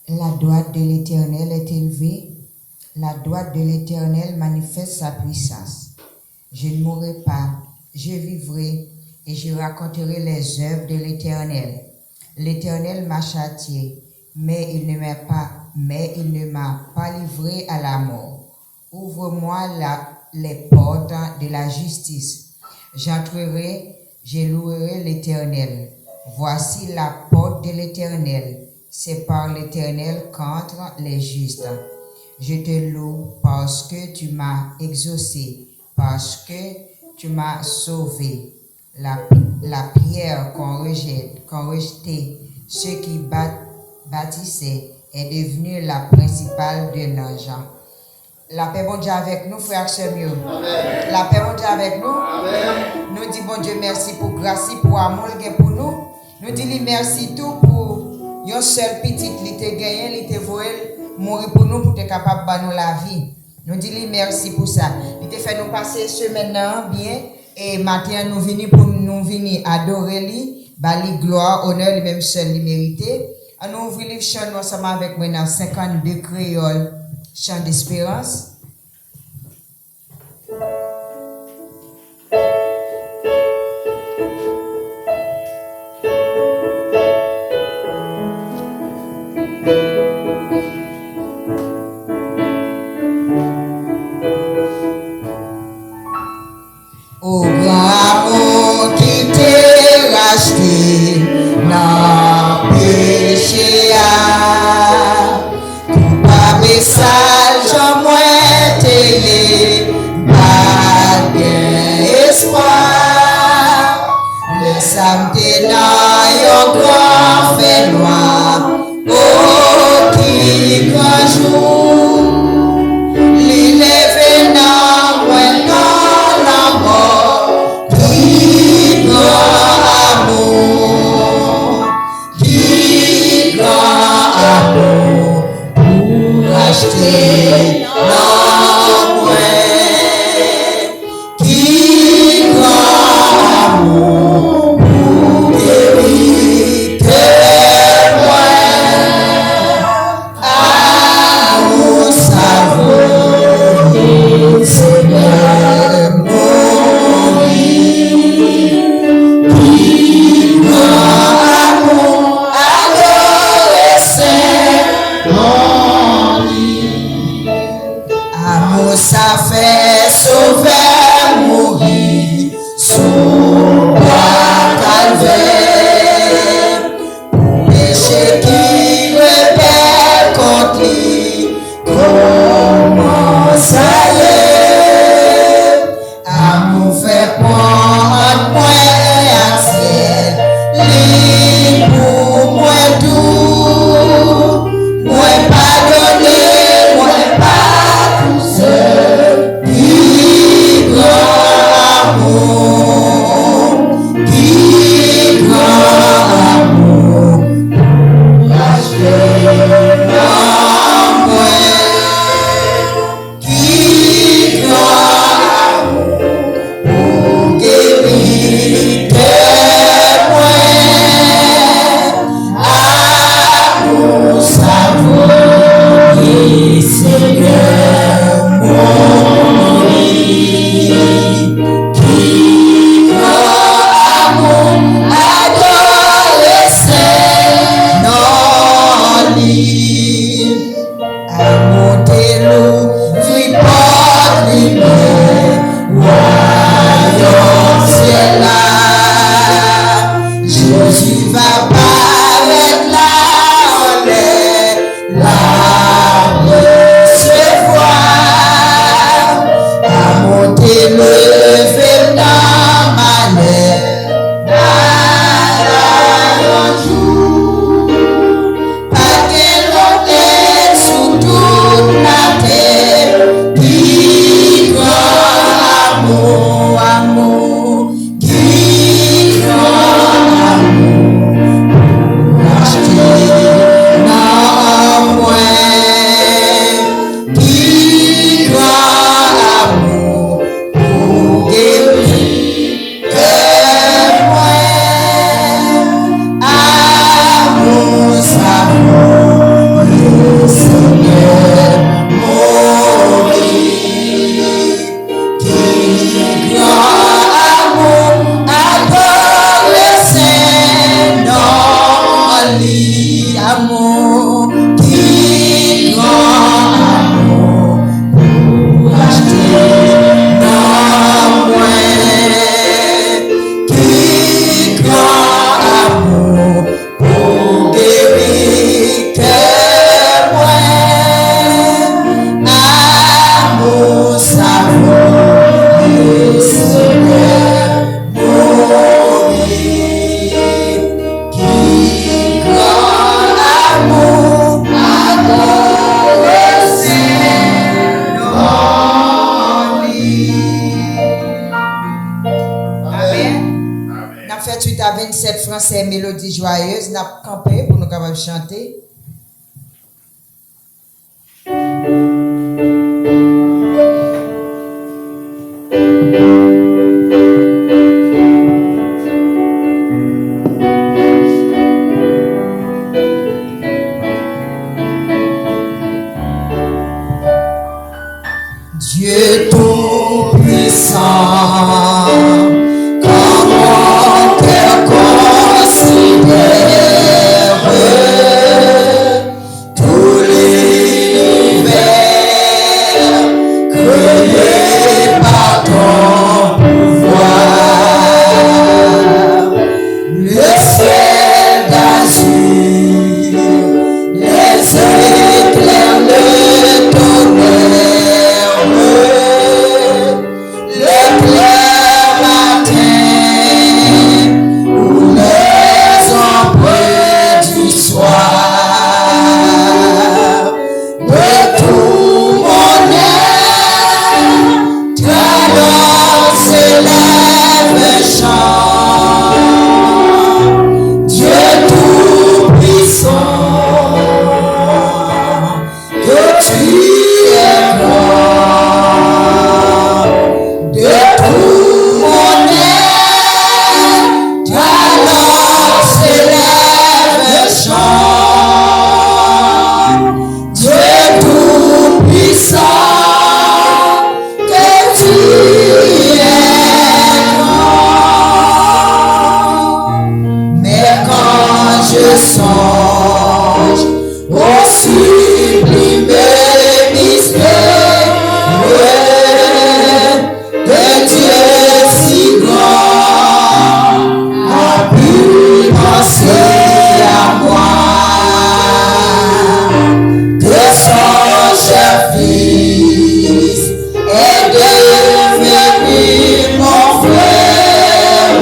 La droite de l'Éternel est élevée, la droite de l'Éternel manifeste sa puissance. Je ne mourrai pas, je vivrai et je raconterai les œuvres de l'Éternel. L'Éternel m'a châtié, mais il ne m'a pas livré à la mort. Ouvre-moi les portes de la justice. J'entrerai, je louerai l'Éternel. Voici la porte de l'Éternel. C'est par l'Éternel qu'entrent les justes. Je te loue parce que tu m'as exaucé, parce que tu m'as sauvé. La pierre qu'on rejetait, ceux qui bâtissaient, est devenue la principale de l'ange. La paix bon Dieu avec nous, frères et sœurs. La paix bon Dieu avec nous. Amen. Nous disons bon Dieu merci pour grâce, pour amour pour nous. Nous disons merci tout pour un seul petit qui t'a gagné, qui t'a volé, mourir pour nous, pour être capable de nous la vie. Nous disons merci pour ça. Il t'a fait nous passer semaine bien. Et maintenant, nous venons pour nous venir adorer lui, bali gloire, honneur, lui-même seul, lui mérité. Nous ouvrons le chant ensemble avec moi dans 52 créoles, chant d'espérance. Au grand amour qui t'est racheté, n'a péché à coupable sage en moins t'ayé, pas d'espoir. Le samedi n'a yon grand fait noir, oh qui grand jour, l'élève n'a moins dans la mort, qui grand amour, pour acheter non moins, qui grand amour, pour guérir témoin, amour savant, Seigneur mon vie, qui grand amour, adolescent, amour ça fait sauver, mourir, sous bois calvaire, péché qui rebelle contre lui, comment ça y est, amour fait prendre moins à ciel, lui pour moins doux, moins pardonner, moins pas tout seul, qui grand amour, qui grand amour, racheter non moins, qui grand amour, pour guérir témoin, amour savant, et Seigneur mon vie, qui grand amour, adolescent, non lit, amour tes loups, vie porte lumière, royaume ciel là, Jésus va paraître là en l'air, là recevoir, amour tes levé dans ma lèvre, un jour, pas qu'elle ôte sous toute la terre, qui grand amour, amour, qui grand amour, français Mélodie Joyeuse, n'a campé pour nous capables chanter. Dieu tout-puissant, quand mon cœur considère tout l'univers créé par ton pouvoir, le ciel d'azur, les éclairs, le tonnerre, le clair matin ou les ombres du soir, de tout mon être, ta danse s'élève un chant. Dieu tout-puissant, que tu es grand. De tout mon être, alors s'élève un chant. Dieu tout-puissant, que tu es grand. Mais quand je songe au sublime mystère de Dieu si grand, a pu penser à moi, que son cher fils est devenu mon frère,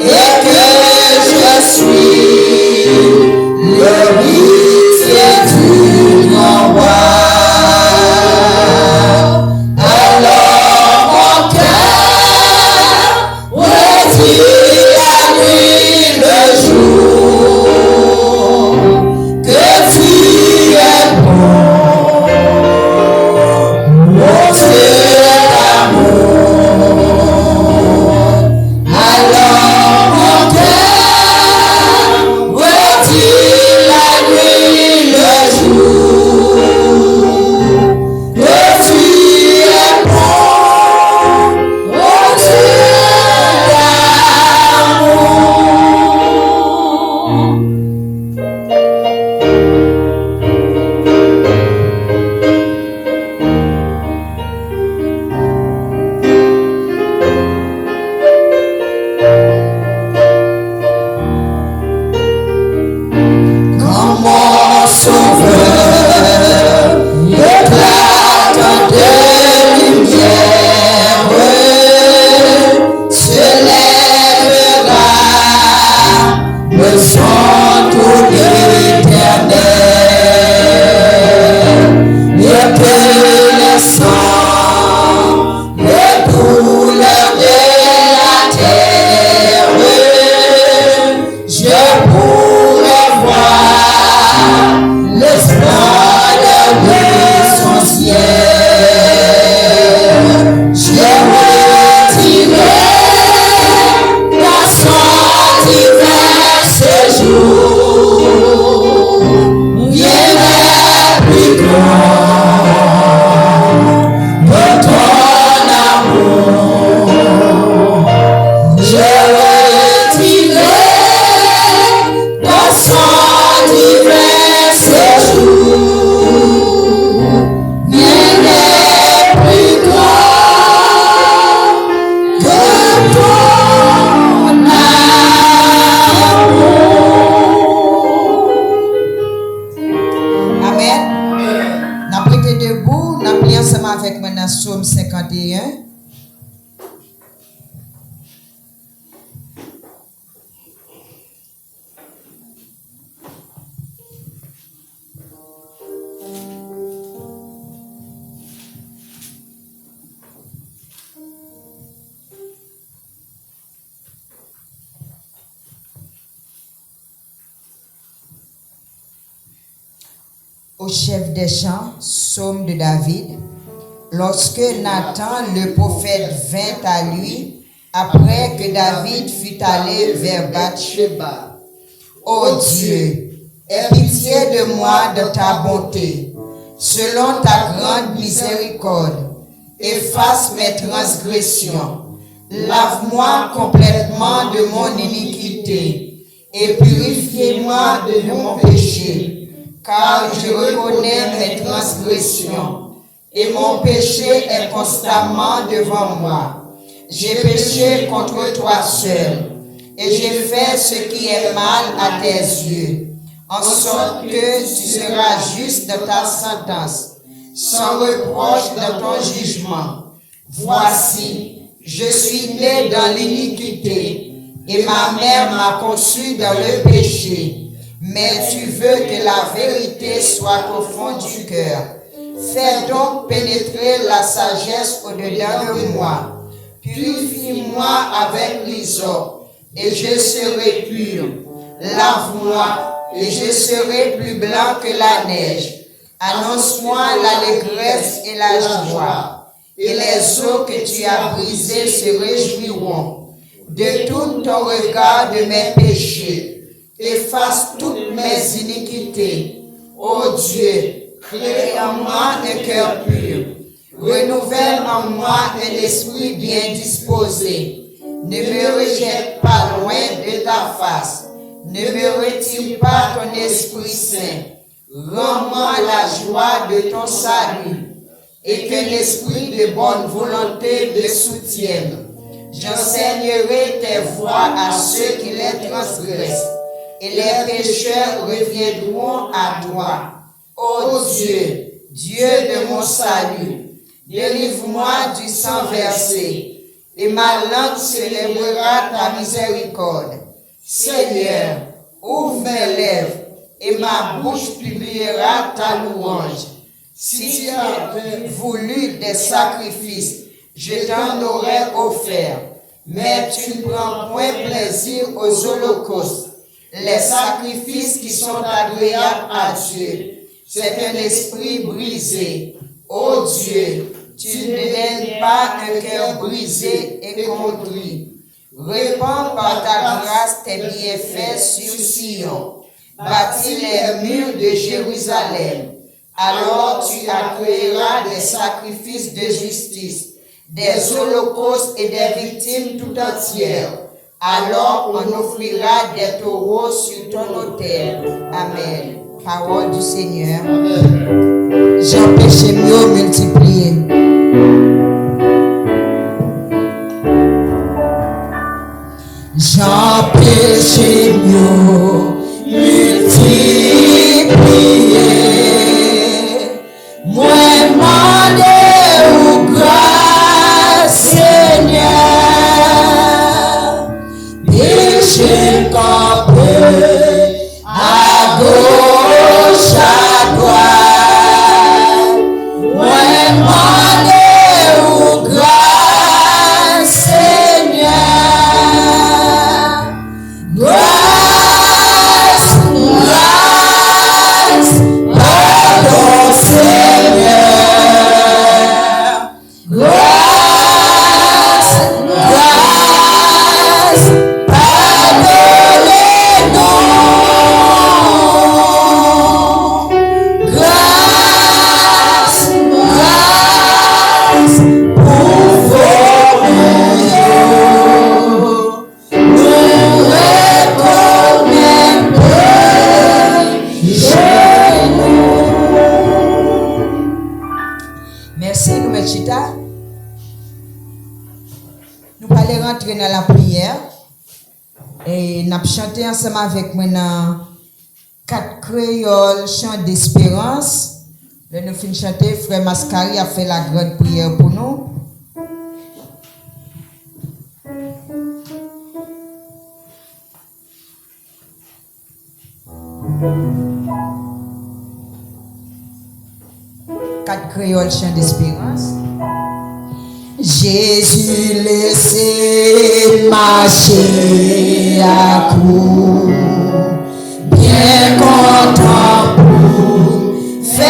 et que je suis l'héritier du grand roi. Alors mon cœur redit la nuit le jour, que tu es bon, mon Dieu d'amour. Alors mon cœur redit la nuit le jour, que tu es bon, mon Dieu d'amour. Quand mon sauveur éclate de lumière, se lèvera le son tout l'éternel, et que les sangs, les douleurs de la terre, je pourrai voir l'esplendeur de son ciel. J'ai retiré dans son divin séjour au chef des chants, psaume de David. Lorsque Nathan le prophète vint à lui, après que David fut allé vers Bathsheba. Ô Dieu, aie pitié de moi de ta bonté, selon ta grande miséricorde, efface mes transgressions. Lave-moi complètement de mon iniquité et purifie-moi de mon péché, car je reconnais mes transgressions et mon péché est constamment devant moi. J'ai péché contre toi seul et j'ai fait ce qui est mal à tes yeux, en sorte que tu seras juste dans ta sentence, sans reproche dans ton jugement. Voici, je suis né dans l'iniquité, et ma mère m'a conçu dans le péché. Mais tu veux que la vérité soit au fond du cœur. Fais donc pénétrer la sagesse au-dedans de moi. Purifie-moi avec l'hysope, et je serai pur. Lave-moi, et je serai plus blanc que la neige. Annonce-moi l'allégresse et la joie. Et les eaux que tu as brisées se réjouiront. Détourne ton regard de mes péchés. Efface toutes mes iniquités. Ô Dieu, crée en moi un cœur pur. Renouvelle en moi un esprit bien disposé. Ne me rejette pas loin de ta face. Ne me retire pas ton Esprit Saint. Rends-moi la joie de ton salut. Et que l'esprit de bonne volonté me soutienne. J'enseignerai tes voies à ceux qui les transgressent, et les pécheurs reviendront à toi. Ô Dieu, Dieu de mon salut, délivre-moi du sang versé, et ma langue célébrera ta miséricorde. Seigneur, ouvre mes lèvres, et ma bouche publiera ta louange. Si tu avais voulu des sacrifices, je t'en aurais offert, mais tu ne prends point plaisir aux holocaustes. Les sacrifices qui sont agréables à Dieu, c'est un esprit brisé. Ô Dieu, tu ne donnes pas un cœur brisé et contrit. Répands par ta grâce tes bienfaits sur Sion. Bâtis les murs de Jérusalem. Alors tu accueilleras des sacrifices de justice, des holocaustes et des victimes tout entières. Alors on offrira des taureaux sur ton autel. Amen. Parole du Seigneur. Amen. J'ai péché mieux multiplié. J'ai péché mieux multiplié. Moi, demandé ou grâce, Seigneur, péché campé à gauche, à droite. Moi, demandé ou grâce, Seigneur, grâce, grâce, pardon, Seigneur. Grâce, grâce, pardonnez-nous. Grâce, grâce, pouvons-nous nous reconnaître chez nous. Merci, nous mettons chita. Nous allons rentrer dans la prière et nous allons chanter ensemble avec moi dans 4 créoles, chant d'espérance. Là, nous finissons de chanter, frère Mascari a fait la grande prière pour nous. Quatre créoles, chant d'espérance. Jésus laissé marcher à coup, bien content pour faire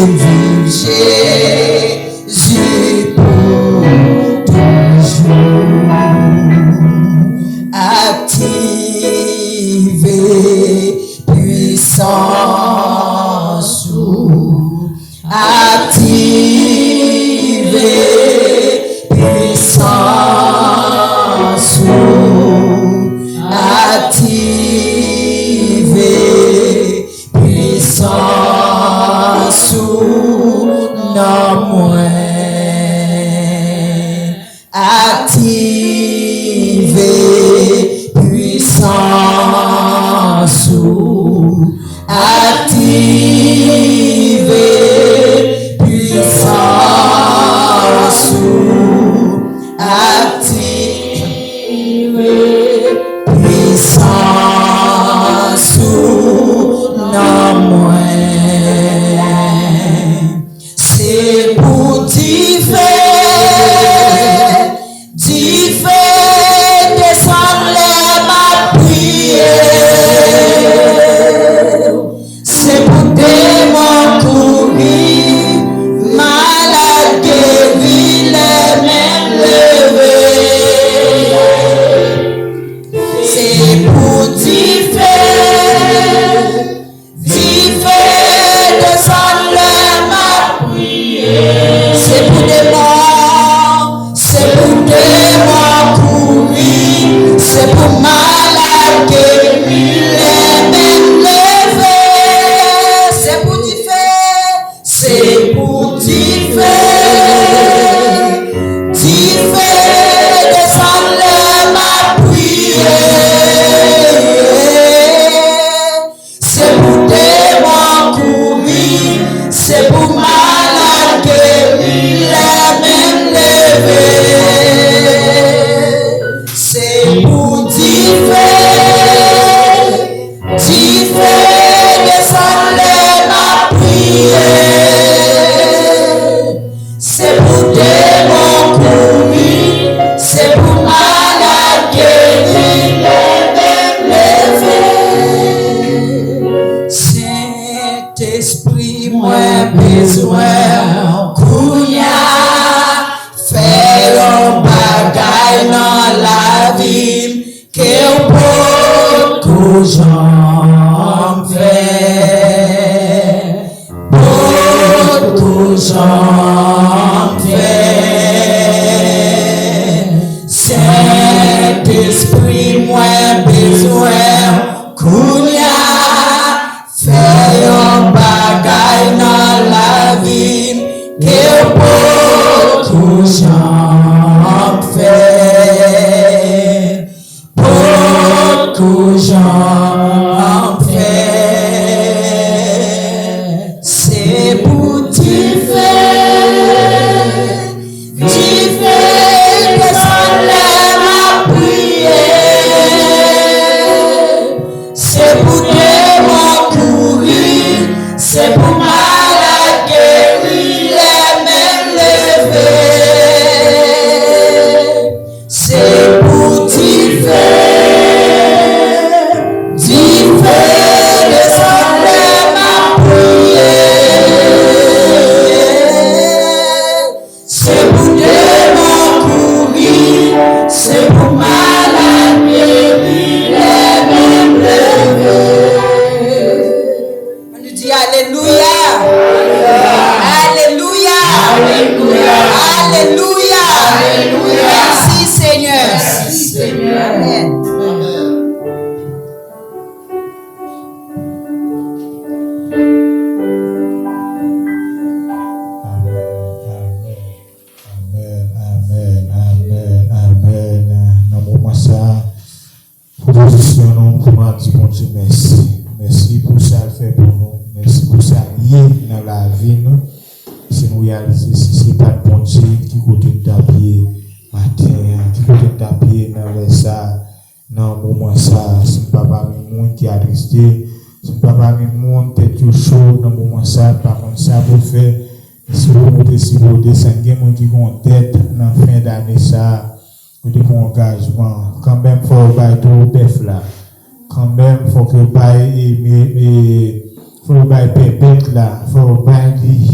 vive Jésus pour toujours. Activez puissance, activez puissance, activez puissance, non moins, activez puissance, activez puissance, activez puissance, non moins. C'est pour descendre les ma prière. C'est pour démon courir, malade guéri, les mêmes levés. C'est pour descendre les ma prière. C'est pour démon courir, c'est pour malade guéri, les mêmes levés. C'est pour descendre les ma prière. C'est pour démon courir, c'est pour malade guéri, les mêmes levés. C'est pour descendre les ma prière. C'est pour démon courir, c'est pour malade guéri, les mêmes levés. Saint-Esprit, moi besoin, Kounia, fais un bagay dans la vie, que beaucoup j'en fais, beaucoup j'en fais. Saint-Esprit, moi besoin, Kounia, fais un bagay dans la vie, que beaucoup j'en fais, beaucoup j'en fais. C'est pour descendre les ma prière. C'est pour démon courir, c'est pour malade guéri, les mêmes levés. C'est pour descendre les ma prière. C'est pour démon courir, c'est pour malade guéri, les mêmes levés. On nous dit Alléluia. Alléluia. Alléluia. Alléluia. Alléluia. Merci Seigneur. Merci Seigneur. Amen. Merci pour ça le fait pour nous. Merci pour ça lié dans la vie nous. Si nous réalisons si c'est pas de bon Dieu qui côté de taper matin, qui côté de taper dans les ça, dans moment ça, si papa monde qui a resté, si papa monde tête chaud dans moment ça, par contre ça pour faire si vous montez si vous descendez monde qui ont tête dans fin d'année ça, vous avez un engagement quand même faut pas tout bœuf là. Quand même, faut que faut bailler pépette là, faut bailler.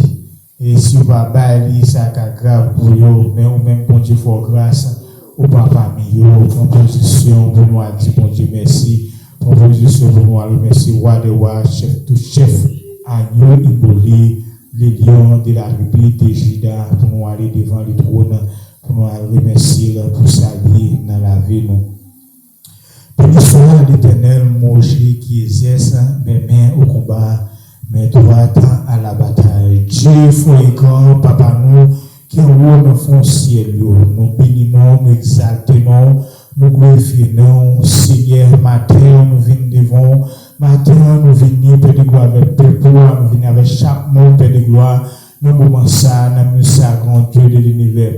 Et si vous pas bailler, ça grave pour vous, mais ou même bon Dieu, faut grâce au papa mio, proposition pour nous dire bon Dieu merci, proposition pour nous remercier roi de roi, chef tout chef, agneau immolé, les lions de la République de Juda, pour nous aller devant le trône, pour nous remercier pour saluer dans la vie nous. Béni soit l'Éternel, mon Dieu qui exerce mes mains au combat, mes droites à la bataille. Dieu, frère et grand, papa nous, qui est haut dans le ciel, nous bénissons, nous exaltons, nous glorifions, Seigneur, matin, nous venons devant, matin, nous venons, Père de gloire, avec peuple, nous venons avec chaque mot, Père de gloire, nous moment ça, nous ça, grand Dieu de l'univers.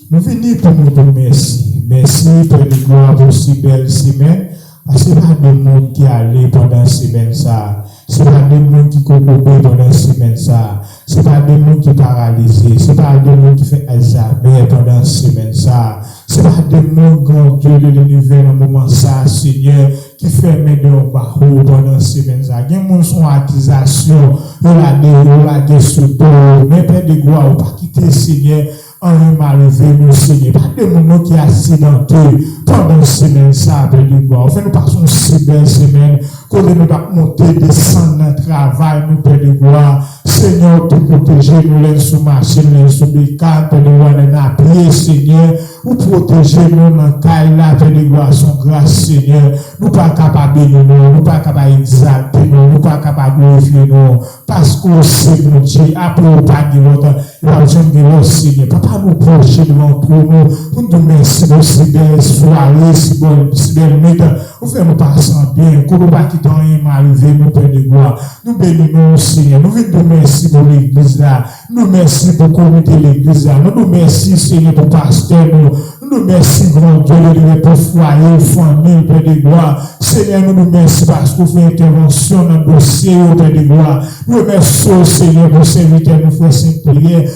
Nous venons pour nous dire merci. Merci, Père de gloire, pour si belle semaine. Ce n'est pas de monde qui allait pendant la semaine ça. Ce n'est pas de monde qui coupait pendant la semaine ça. Ce n'est pas de monde qui paralysé. Ce n'est pas de monde qui fait Alzheimer pendant la semaine ça. Ce n'est pas de monde, grand Dieu de l'univers, dans le moment ça, Seigneur, qui fait mes deux barreaux pendant la semaine ça. Il y a des gens qui sont accusation, on l'a déçu, mais Père de gloire, pas quitter, Seigneur. On m'a levé, nous, Seigneur. Pas de monde qui est accidenté pendant la semaine, ça, Père de gloire. Enfin, nous passons une si belle semaine, qu'on nous va monter, descendre dans le travail, nous, Père de gloire. Seigneur, pour protéger, nous, les sous machine, les sous bécane, Père de gloire, les nappés, Seigneur. Ou protéger, nous, dans le caille, là, Père de gloire, son grâce, Seigneur. Nous pas capables de nous pas capables d'exalter, nous pas capables de glorifier, nous. Parce qu'on sait, mon Dieu, après, on pas de l'autre, il va de l'autre, Seigneur. Papa, nous proche devant nous nous merci pour si belle soirée, si belle nuit. Nous faisons passer bien, qu'on ne pas quitter rien arriver, nous Père de gloire. Nous bénissons, Seigneur. Nous venons merci pour l'église là. Nous merci pour comité l'église là. Nous merci, Seigneur, pour pasteur nous merci, grand Dieu, pour foyer, famille, Père de gloire. Seigneur, nous merci parce que vous faites intervention dans le dossier, Père de gloire. Nous remercions, Seigneur, pour serviteur, nous faisons cette prière.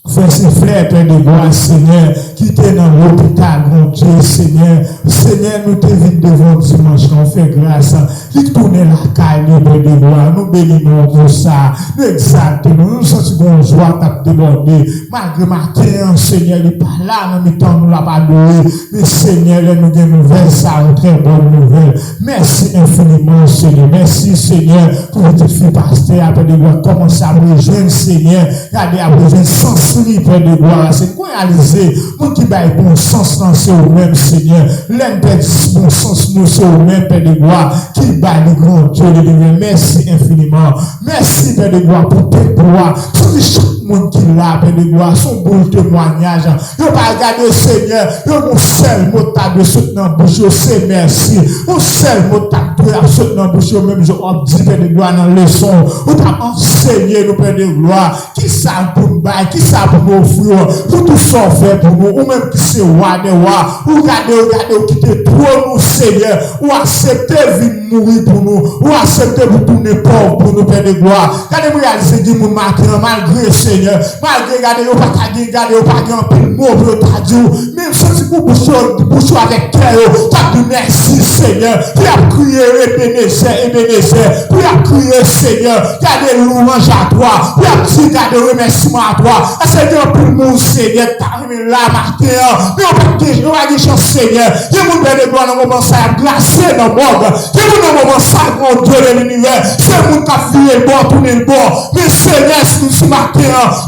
Frères et frères, Père de gloire, Seigneur, qui était dans l'hôpital, mon Dieu, Seigneur. Seigneur, nous te vîmes devant dimanche, on fait grâce. Qui tourne la caille, Père de gloire, nous bénissons pour ça. Nous exaltons, nous sentons joie à déborder. Malgré matin, Seigneur, il n'est pas là, nous mettons, nous l'a pas donné. Mais Seigneur, nous avons une nouvelle, ça, une très bonne nouvelle. Merci infiniment, Seigneur. Merci, Seigneur, pour votre fille pasteur, Père de gloire. Commencez à me rejoindre, Seigneur. Regardez à besoin sans Père de gloire, c'est quoi réaliser, nous qui baillons bon sens dans ce même Seigneur, l'interdit bon sens nous c'est au même Père de gloire, qui baille le grand Dieu de Dieu. Merci infiniment. Merci Père de gloire pour tes gloires, pour chaque monde qui l'a, Père de gloire, son bon témoignage. Yo pas regarder Seigneur, yo mon seul mot de sauter dans bouche, c'est merci. Mon seul mot de sauter dans bouche, même je dis Père de gloire dans leçon, ou pas enseigner nous Père de gloire, qui ça pour nous bailler, qui ça pour nous offrir, pour tout ça faire pour nous, ou même qui c'est roi de roi, ou regardez, ou quitter pour nous Seigneur, ou accepter vivre mourir pour nous, ou accepter pour tourner pauvre pour nous Père de gloire. Regardez-moi réaliser du monde matin, malgré Seigneur, malgré regardez, ou pas regardez, ou pas grand peu de mots pour ta Dieu, même si vous bouchons avec cœur, t'as dit merci Seigneur, puis à crier Ebenezer, puis à crier Seigneur, regardez louange à toi, puis à dire regardez remerciement à toi, Seigneur pour mon Seigneur, t'as mis là matin, mais on va dire chance Seigneur, il y a mon Père de gloire dans le moment ça a glacé dans le monde, il y a mon moment ça grand Dieu de l'univers, c'est mon qui a fini le bon, tourné le bon, mais Seigneur, si nous ce matin,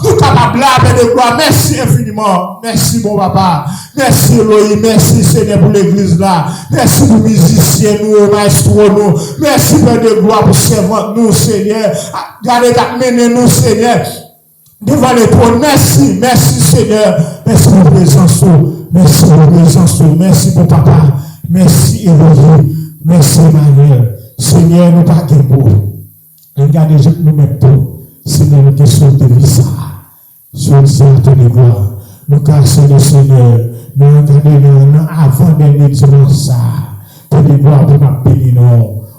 nous capables là, Père de gloire, merci infiniment, merci mon papa, merci Elohim, merci Seigneur pour l'église là, merci pour les musiciens, nous, maestros, nous, merci Père de gloire pour servants, nous Seigneur, regardez mener nous Seigneur, devant les trônes, merci Seigneur, merci pour présence, merci pour présence, merci pour papa, merci Elohim, merci Emmanuel, Seigneur, nous pas de mots, regardez, nous mettons tout, Seigneur, nous te sauter ça, sur ça, de gloire, nous cassons le Seigneur, nous regardons avant dernier dimanche ça, de gloire pour ma bénir,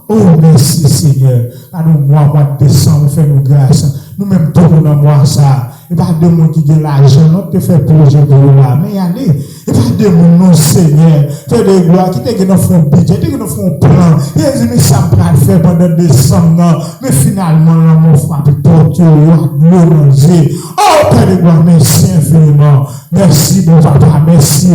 oh merci Seigneur, à nous mois de décembre, fais nous grâce, nous-mêmes tournons dans moi ça. Et pas de monde qui dit l'argent, nous te fait projet pour là. Mais allez, Et pas de mon Seigneur. Fais des gloires, qui te nous font budget, qui nous font plan. Et mais ça me va faire pendant décembre. Mais finalement, mon frère, porte le manger. Oh, Père de gloire, merci infiniment. Merci, mon papa, merci,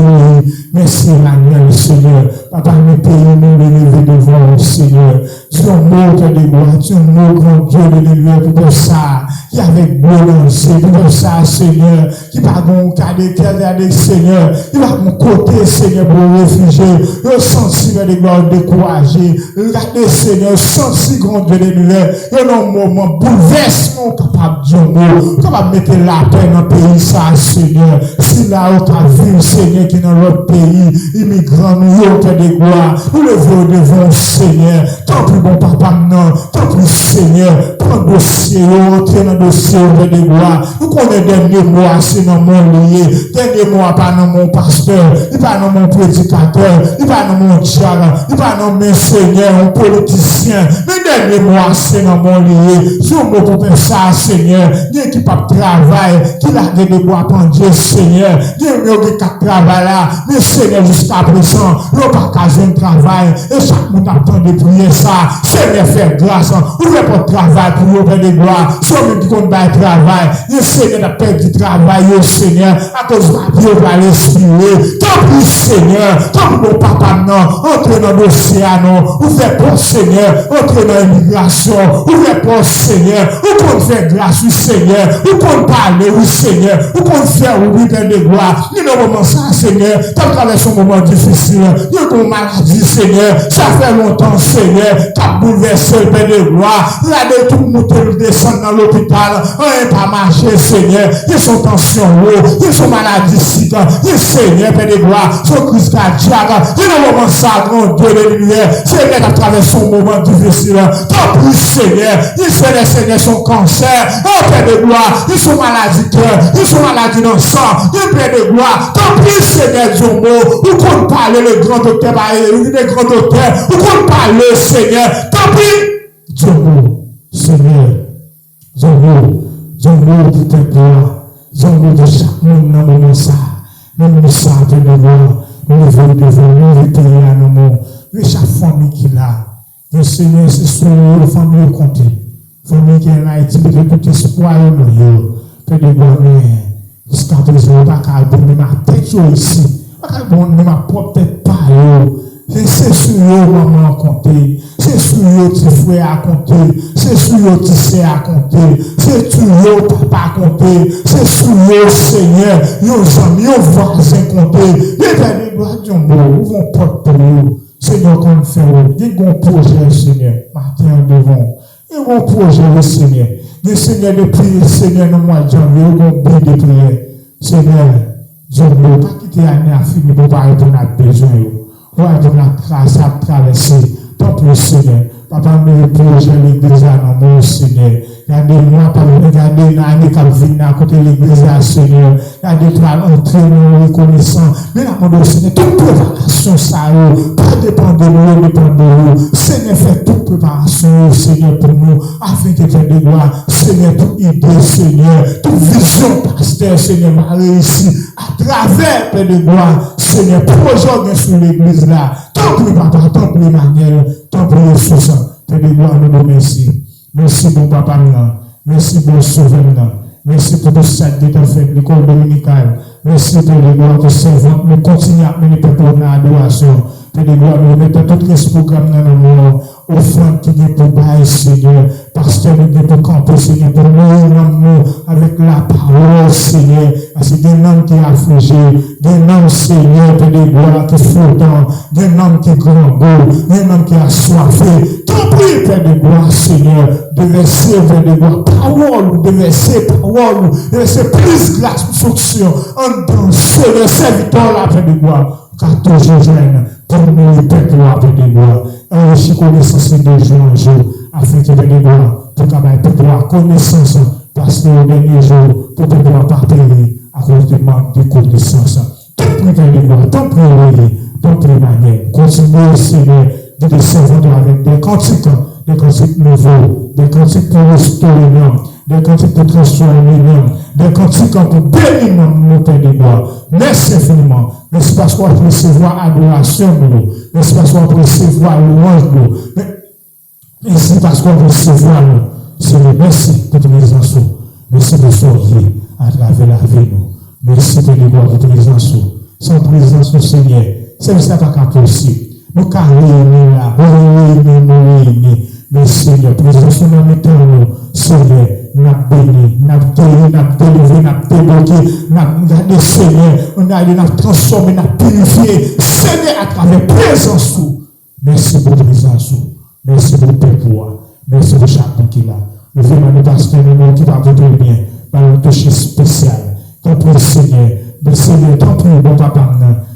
merci, Emmanuel, Seigneur. Papa, mes pays, nous l'élever devant le Seigneur. Tu es un mot, Père de gloire, tu es un mot, grand Dieu de l'élever pour ça. Qui avec boulanger, pour ça, Seigneur. Qui va mon cas de cœur, Seigneur. Qui va mon côté, Seigneur, pour réfugier. Le senti, Père de gloire, découragé. Regardez, Seigneur, senti, grand Dieu de l'élever. Il y a un moment, bouleversement, capable de dire mot, capable de mettre la paix dans le pays, ça, Seigneur. Si là, on t'a vu, Seigneur, qui est dans l'autre pays, immigrants, nous, on fait des gloires, nous levons devant, Seigneur. Tant plus bon papa, non, tant plus, Seigneur, prends le dossier, entrer dans le dossier, on fait des gloires. Nous connaissons dernier mois, c'est dans mon lié, dernier mois, pas dans mon pasteur, il pas dans mon prédicateur, il pas dans mon diable, il pas dans mon Seigneur, un politicien, mais dernier mois, c'est dans mon lié. Si on me peut ça, Seigneur, il y a qui pas de travail, qui l'a des gloires pour Dieu, Seigneur, il y a qui travail là, mais Seigneur, jusqu'à présent, il n'y a pas qu'à un travail, et chaque monde attend de prier ça, Seigneur, fait grâce, ouvrez pas de travail pour vous, Père de gloire, si on me dit qu'on va travail, le Seigneur a perdu du travail, au Seigneur, à cause de la vie, on va respirer, tant pis, Seigneur, tant pis, mon papa, non, entrez dans l'océan, ouvrez pas, Seigneur, entrez dans l'immigration, ouvrez pas, Seigneur, où qu'on fait grâce, oui, Seigneur, où qu'on parle, oui, Seigneur, où qu'on fait, oui, Père de gloire, il y a un moment ça, Seigneur, t'as traversé un moment difficile, il y a une maladie, Seigneur, ça fait longtemps, Seigneur, t'as bouleversé le Père de gloire, regardez tout le monde descendre dans l'hôpital, on n'est pas marché, Seigneur, il y a son tension haut, il y a son maladie sida, il y a Seigneur, Père de gloire, son crise cardiaque, il y a un moment ça, grand Dieu de lumière, Seigneur, t'as traversé un moment difficile, tant plus, Seigneur, il fait les Seigneur son cancer, oh Père de gloire, il son maladie cœur, il son maladie dans le sang, il Père de gloire, tant plus, Seigneur, Dieu mot, où qu'on parle le grand docteur, le grand docteur, où qu'on parle, Seigneur, tant plus, Dieu mot, Seigneur, Dieu mot de tes gloires, Dieu mot de chaque monde dans le moment ça, même le sang de gloire, nous levons devant nous, les pays à nos mots, mais chaque famille qui l'a, le Seigneur, c'est sur la famille comptée, famille qui est là, et tu peux tout espoir, Père de gloire, jusqu'à présent, pas qu'à donner ma tête ici, pas qu'à donner ma propre tête par c'est sur eux, maman, à compter. C'est sur eux, petit frère, à compter. C'est sur eux, petit sœur, à compter. C'est sur eux, papa, à compter. C'est sur eux, Seigneur, nos amis, nos voisins, compter. Les pères de gloire, Dieu, nous vont porter pour nous. Seigneur, qu'on fait, il y a un projet, Seigneur, matin devant. Il y a un projet, Seigneur. Le Seigneur de prier, Seigneur, nous, moi, janvier, il y a un but de prier. Seigneur, Dieu, nous, pas quitter l'année à finir pour pas répondre à besoin. Ouais, pour la trace à traverser. Tant plus, Seigneur. Papa, me projet l'église à mon Seigneur. Regardez-moi, regardez l'année qui vient à côté de l'église, Seigneur. Regardez-toi, entrer nous reconnaissant. Mais la demande au Seigneur, toute préparation, ça, pas dépendre de nous, dépend de nous. Seigneur, fait toute préparation, Seigneur, pour nous, afin que faire des gloires. Seigneur, toute idée, Seigneur, toute vision, pasteur, Seigneur, va réussir à travers, Père de gloire. Seigneur, projet sur l'église là. Tant plus, papa, tant plus, Emmanuel, tant plus, Jésus. Père de gloire, nous remercions. Merci, bon papa, merci, bon sauveur, merci pour tout ça que tu as fait, l'école dominicale. Merci pour les gloires de servants. Nous continuons à mener le peuple dans l'adoration. Père de gloire, nous mettons tout ce programme dans le monde. Offrande qui est pour bailler, Seigneur. Pasteur, nous est pour camper, Seigneur. Pour nous, avec la parole, Seigneur. Parce qu'il y a un homme qui est affligé. Il y a un homme, Seigneur, Père de gloire, qui est flottant. Il y a un homme qui est grand beau. Il y a un homme qui est assoiffé. Tant pis, Père de gloire, Seigneur. De verser, Père de gloire, parole, de verser parole, de verser plus grâce pour fonction. En dans Seigneur, serviteur, la Père de gloire. Car toujours jeune, pour nous, le Père de gloire, Père de gloire. Enrichis connaissance de jour en jour, afin que Père de gloire, pour qu'elle Père de gloire, connaissance, parce que au dernier jour, pour Père de gloire, pas périr à cause du manque de connaissance. Tant pis, Père de gloire, tant pis, manière. Continuez, Seigneur, de descendre avec des cantiques nouveaux, des cantiques pour restaurer l'homme, des cantiques pour transformer nous, des cantiques pour bénir nous, Père de gloire. Merci infiniment. Merci parce qu'on peut recevoir adoration, merci parce qu'on peut recevoir louange, merci parce qu'on peut recevoir nous. Seigneur, merci pour ton présence. Merci de sourire à travers la vie, nous. Merci Père de gloire pour ton présence. Sans présence, Seigneur, c'est ça qui est possible. Nous carrément là, nous. Mais Seigneur, présence nous mettons, Seigneur, nous béni, nous délivré, nous débloqué, nous gardé, Seigneur, nous transformé, nous purifié, Seigneur, à travers présence. Merci pour ta présence, merci pour tes pouvoirs, merci pour chacun qui est là. Nous venons de passer un moment qui va vous donner bien, par un toucher spécial. Tant pis, Seigneur, mais Seigneur, tant pis, bon papa,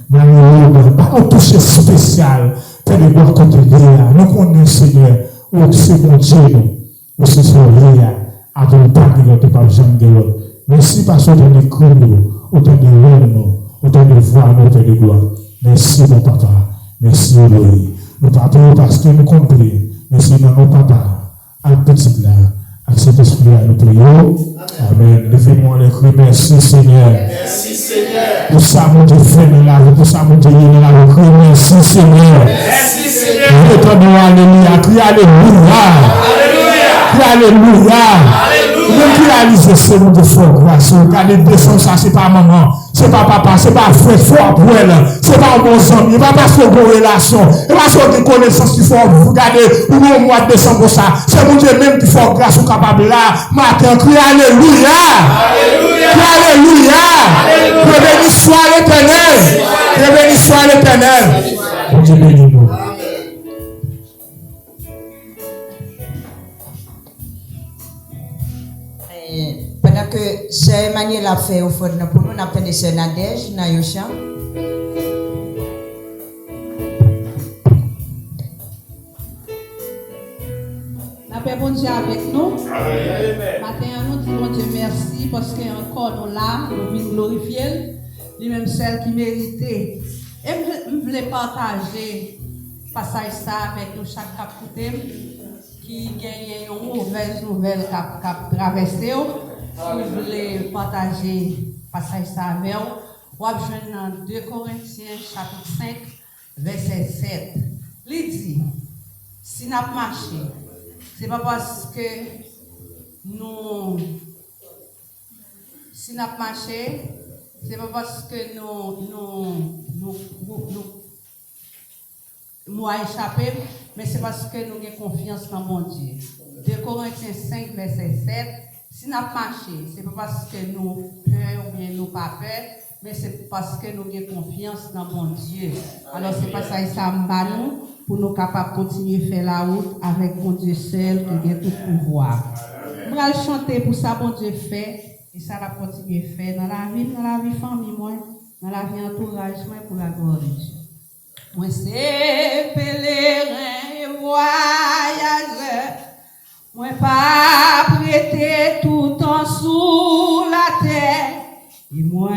par un toucher spécial, Père de gloire contre Léa, nous connaissons, Seigneur, où c'est mon Dieu, où c'est son Léa, avant de parler de par Jean de l'autre. Merci parce que vous avez cru, autant de l'homme, autant de voix, autant de gloire. Merci, mon papa. Merci, Elohim. Nous parlons parce que nous comprenons. Merci, mon papa. À petit là, à cet esprit-là, nous prions. Amen. Levez-moi les cris. Merci, Seigneur. Merci, Seigneur. Pour ça, mon Dieu, fait de la vie. Pour ça, mon Dieu, il est là. Merci, Seigneur. Merci, Seigneur. Répondons, alléluia. Crie alléluia. Crie alléluia. Nous réalisons ce monde de fort grâce. Regardez, descendre ça, c'est pas maman, c'est pas papa, c'est pas frère, fort pour elle, c'est pas mon ami, c'est pas parce qu'on a une relation, c'est pas parce qu'on a une connaissance qui faut. Regardez, ou au mois de décembre, ça, c'est mon Dieu même qui fait grâce, ou capable là. Matin, crie alléluia. Crie alléluia. Que béni soit l'Éternel. Que béni soit l'Éternel. Mon Dieu béni nous. Pendant que Sœur Emmanuel a fait au fond pour nous, on appelle Sœur Nadège, Nayosha. La paix bon Dieu avec nous. Matin, nous disons Dieu merci parce qu'encore nous là, nous venons glorifier, lui-même celle qui méritait. Et je voulais partager passage ça avec nous chaque capitaine qui gagne une mauvaise nouvelle qui a traversé. Je voulais partager passage ça avec vous. On va dans 2 Corinthiens chapitre 5 verset 7. Il dit, si nous marchons, ce n'est pas parce que nous marchons, c'est pas parce que nous échappé, mais c'est parce que nous avons confiance dans mon Dieu. 2 Corinthiens 5, verset 7. Si nous marchons, ce n'est pas parce que nous peur ou bien nous pas peur, mais c'est parce que nous avons confiance dans mon Dieu. Alors c'est pas ça, ça me nous pour nous capables de continuer à faire la route avec mon Dieu seul qui a tout pouvoir. Nous allons chanter pour ça, mon Dieu fait, et ça va continuer à faire dans la vie famille, moi, dans la vie entourage, moi, pour la gloire de Dieu. Moi, c'est pèlerin et voyageur. Moi, pas prêter tout en sous la terre. Et moi,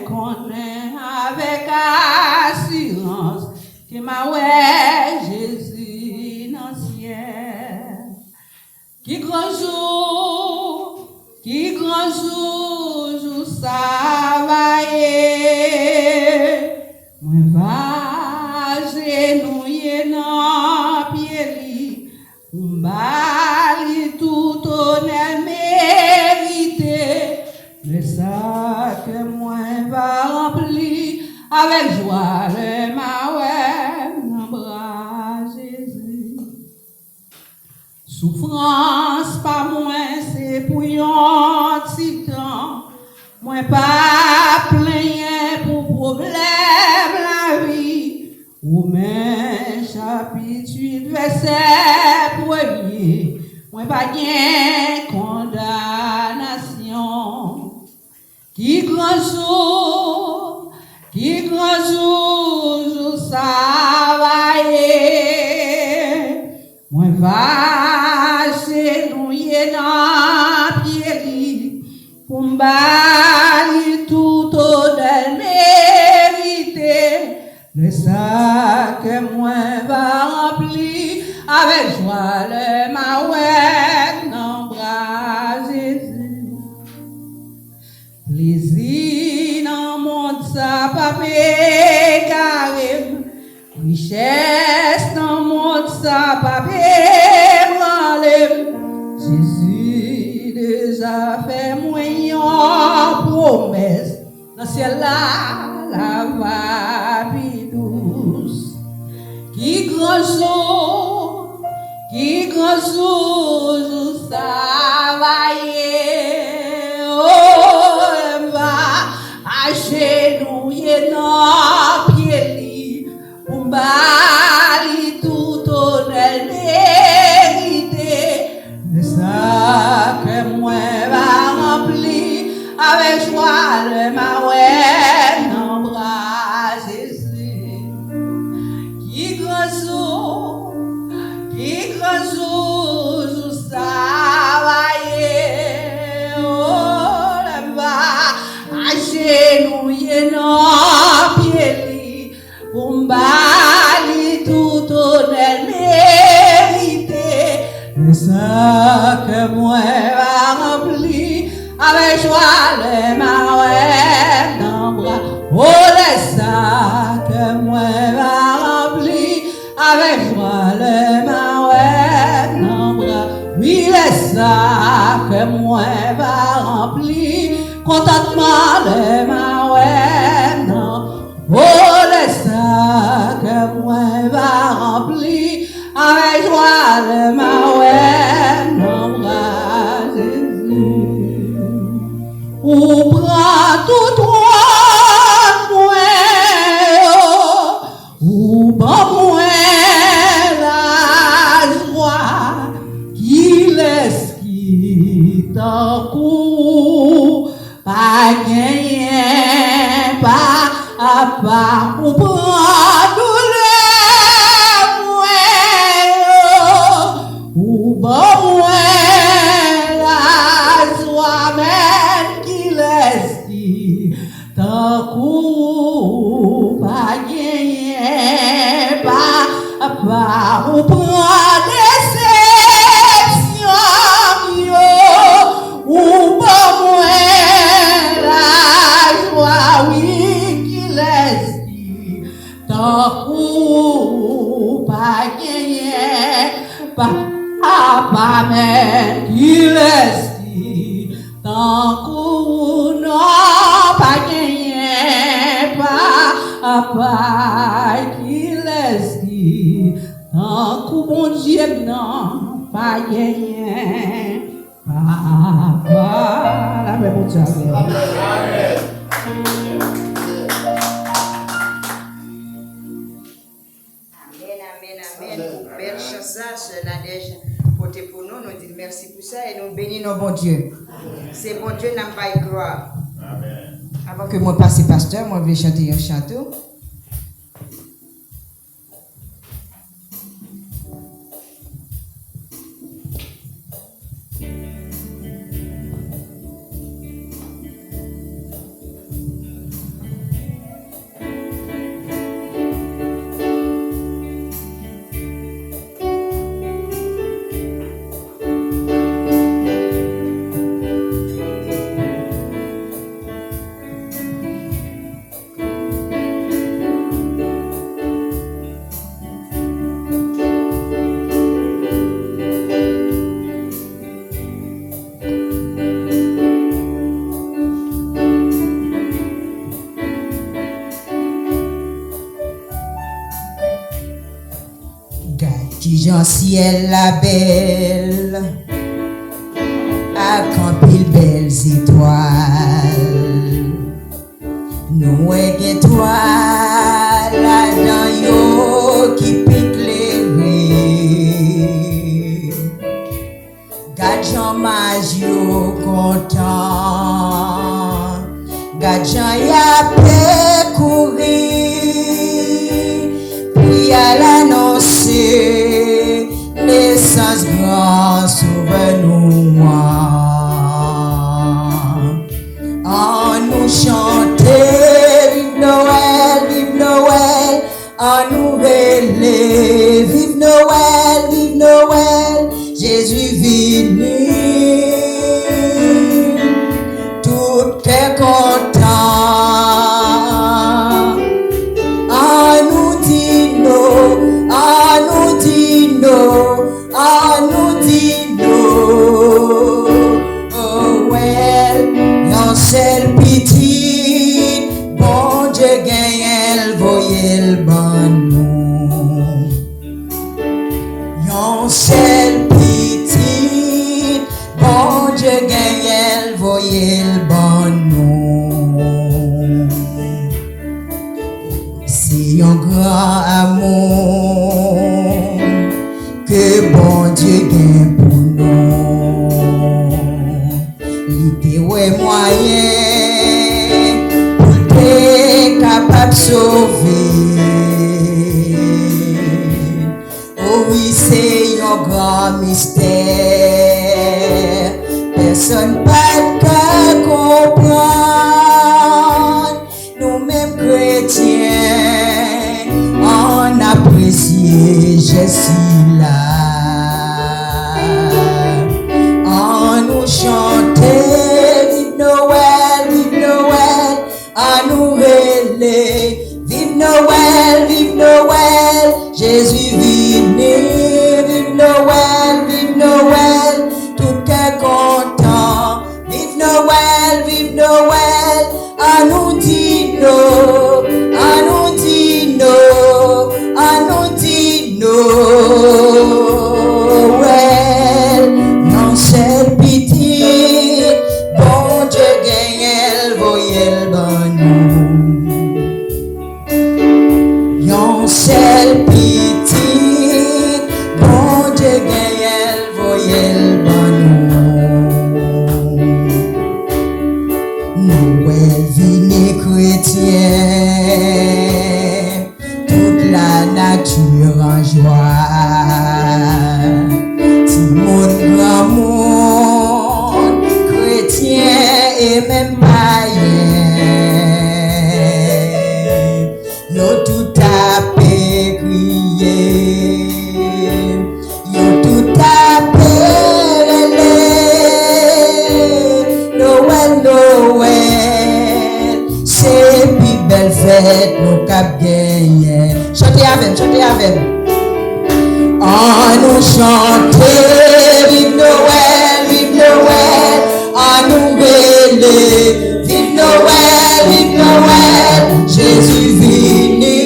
connais avec assurance que ma ouais Jésus dans le ciel. Qui grand jour, jour ça va y. Moi, va genouiller dans pied li tout honneur mérité, mais ça que moi va remplir avec joie le ma dans bras Jésus. Souffrance pas moins c'est pour un petit temps, moi pas plaigner pour problème la vie. Romains chapitre 8 verset 1er. Moi pas gain condamnation. Qui grand jour, jour ça va y. Moi va genouiller dans pied pour m'bali tout honneur mérité. Le sac que moi va remplir avec joie le ma ouais non bras richesse dans le monde, ça pas branler. Jésus déjà fait moyen promesse. Dans le ciel là, la vie douce. Qui grand jour, ça va y oh, va agenouiller dans pied pour bali tout honneur mérité. C'est ça que moi va remplir avec joie le maouet dans bras Jésus. Qui grand jour, ça va y oh, le va agenouiller dans pied pour bali tout honneur mérité. C'est ça que moi va remplir avec joie le maouet dans bras. Oh, c'est ça que moi va remplir avec joie le maouet dans bras. Oui, c'est ça que moi va remplir contentement le maouet dans. Oh, c'est ça que moi va remplir avec joie le maouet dans bras Jésus. Ou prend tout droit moi, ou bon moi la joie qui laisse qui t'en court, pas gagner, pas à pas, ou prend douleur moi, ou bon moi la joie même qui laisse qui t'en court, pas gagner, pas à pas, ou prend déception, ou bon moi la joie, oui, qui laisse qui t'en court, pas gagner, pas à pas, mais qui laisse qui t'en court, non, pas gagner, pas à pas, qui laisse qui t'en court, mon Dieu, non, pas gagner, pas, la même Dieu. Amen. Pour belle chose, c'est Nadège porté pour nous. Nous disons merci pour ça et nous bénissons nos bon Dieu. C'est bon Dieu n'a pas y croire. Amen. Avant que moi passe pasteur, moi je vais chanter un chanteau. Jean ciel la belle, à campil belles étoiles, nous étoiles là-dedans yo qui pique les Gade Jean Magio content, Gade Jean y'a fait courir, puis à l'annoncer naissance grand souvenir. En nous chanter, vive Noël, en nous rêler, vive Noël, Jésus venu, tout est content, bon Dieu gagne, voyez le bon nous. C'est un grand amour que bon Dieu gagne pour nous. Il était moyen pour être capable de sauver. Oh oui, c'est un grand mystère. Personne pas qu'à comprendre. Nous-mêmes chrétiens, on apprécie Jésus là. On nous chantait vive Noël, à nous relais. Vive Noël, Jésus venu. Vive Noël, tout cœur content. Vive Noël, à nous dit Noël, non c'est pitié, bon Dieu gagne, voyez le bon nous. Non c'est pitié, bon Dieu gagne, voyez le bon nous. Noël vini chrétien, toute la nature en joie. Tout mon grand monde, chrétien et même païen, nous tout à paix crier, nous tout à paix Noël, c'est plus belle fête, nous cap gagner. Chantez avec. On nous chantait, vive Noël, on nous relais. Vive Noël, Jésus venu.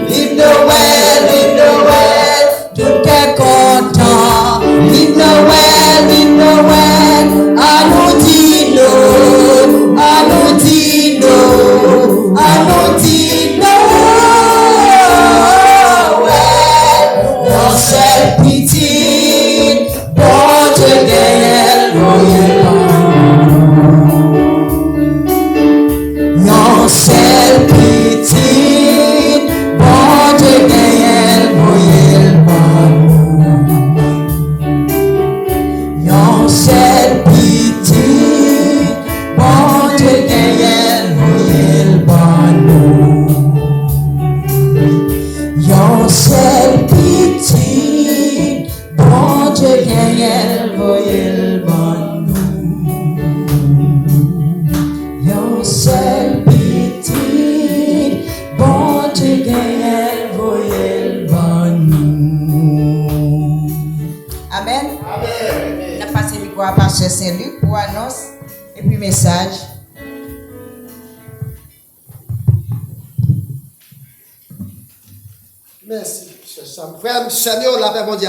Vive Noël, tout est content. Vive Noël, on nous dit non c'est pitié, bon Dieu gagne, non c'est pitié, bon Dieu gagne, non c'est pitié, bon Dieu gagne, yon seul petit, bon Dieu gagne, voyez le bon nous. Yon seul petit, bon Dieu gagne, voyez le bon nous. Amen. On a passé le micro à Pasteur Saint-Luc pour annonce et puis message. Merci, frère Samuel, la paix mondiale.